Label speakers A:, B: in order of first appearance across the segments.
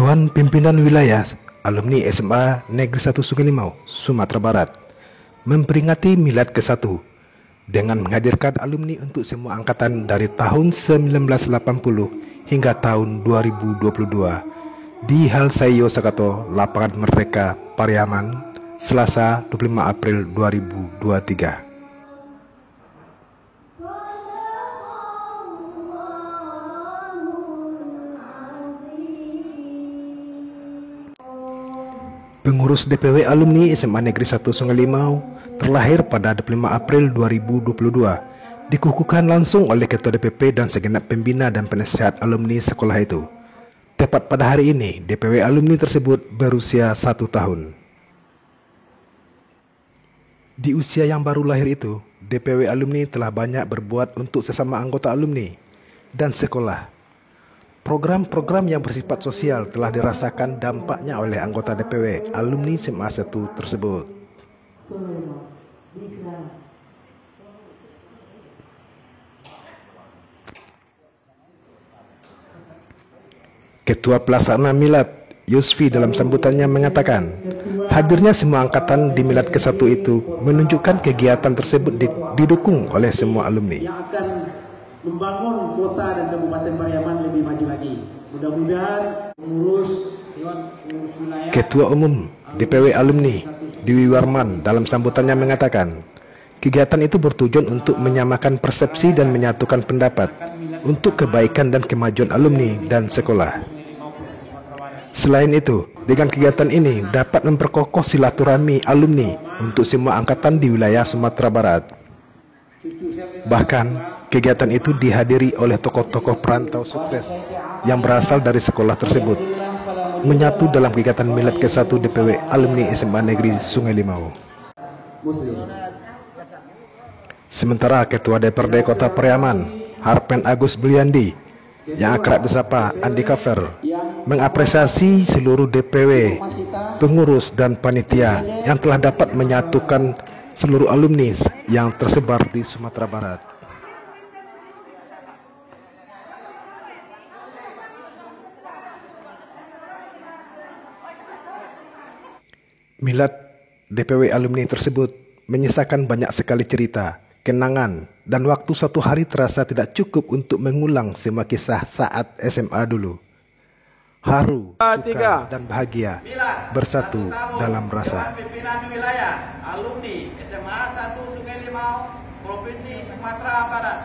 A: Dewan Pimpinan Wilayah Alumni SMA Negeri 1 Sungai Limau, Sumatera Barat memperingati Milad ke-1 dengan menghadirkan alumni untuk semua angkatan dari tahun 1980 hingga tahun 2022 di Hal Sayo Sakato, Lapangan Merdeka, Pariaman, Selasa 25 April 2023. Pengurus DPW Alumni SMA Negeri 1 Sungai Limau terlahir pada 25 April 2022, dikukuhkan langsung oleh Ketua DPP dan segenap pembina dan penasehat alumni sekolah itu. Tepat pada hari ini, DPW alumni tersebut berusia 1 tahun. Di usia yang baru lahir itu, DPW alumni telah banyak berbuat untuk sesama anggota alumni dan sekolah. Program-program yang bersifat sosial telah dirasakan dampaknya oleh anggota DPW alumni SMA 1 tersebut. Ketua Pelaksana Milad Yusfi dalam sambutannya mengatakan, hadirnya semua angkatan di Milad ke-1 itu menunjukkan kegiatan tersebut didukung oleh semua alumni.
B: Yang akan membangun kota dan Kabupaten Pariaman lebih maju lagi. Mudah-mudahan pengurus wilayah.
A: Ketua Umum DPW Alumni Dewi Warman dalam sambutannya mengatakan, kegiatan itu bertujuan untuk menyamakan persepsi dan menyatukan pendapat untuk kebaikan dan kemajuan alumni dan sekolah. Selain itu, dengan kegiatan ini dapat memperkokoh silaturahmi alumni untuk semua angkatan di wilayah Sumatera Barat. Bahkan, kegiatan itu dihadiri oleh tokoh-tokoh perantau sukses yang berasal dari sekolah tersebut, menyatu dalam kegiatan Milad ke-1 DPW Alumni SMA Negeri Sungai Limau. Sementara Ketua DPRD Kota Pariaman, Harpen Agus Beliandi, yang akrab disapa Andika Fer, mengapresiasi seluruh DPW, pengurus dan panitia yang telah dapat menyatukan seluruh alumni yang tersebar di Sumatera Barat. Milad DPW alumni tersebut menyisakan banyak sekali cerita, kenangan, dan waktu satu hari terasa tidak cukup untuk mengulang semua kisah saat SMA dulu. Haru, suka, dan bahagia bersatu dalam rasa.
B: Pimpinan wilayah alumni SMA 1 Sungai Limau, Provinsi Sumatera Barat.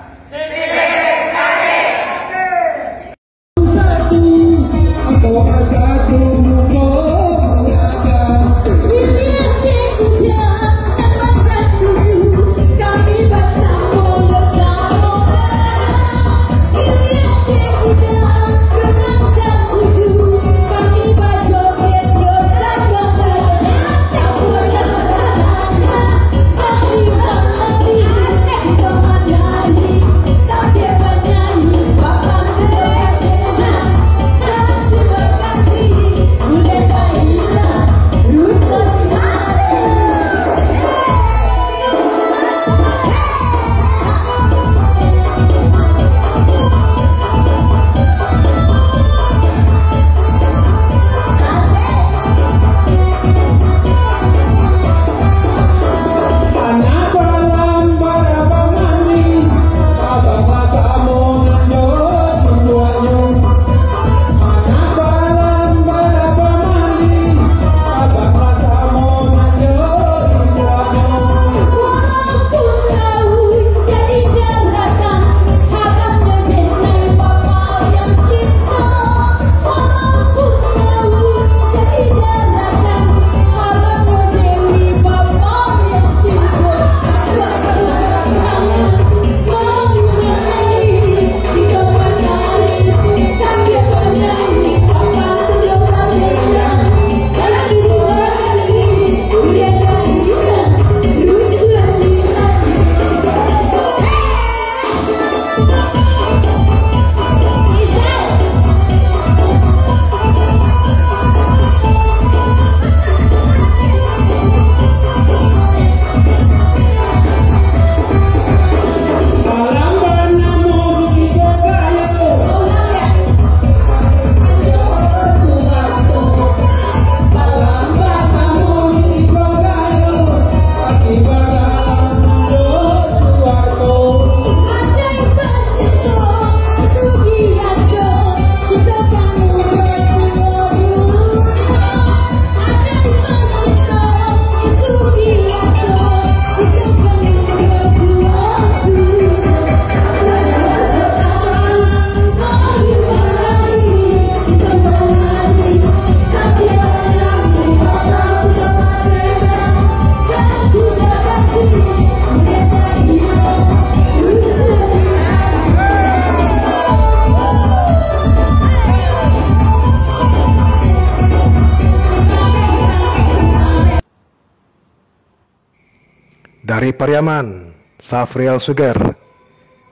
A: Dari Pariaman, Safrial Suger,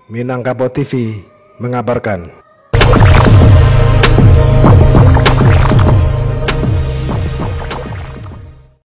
A: Minangkabau TV mengabarkan.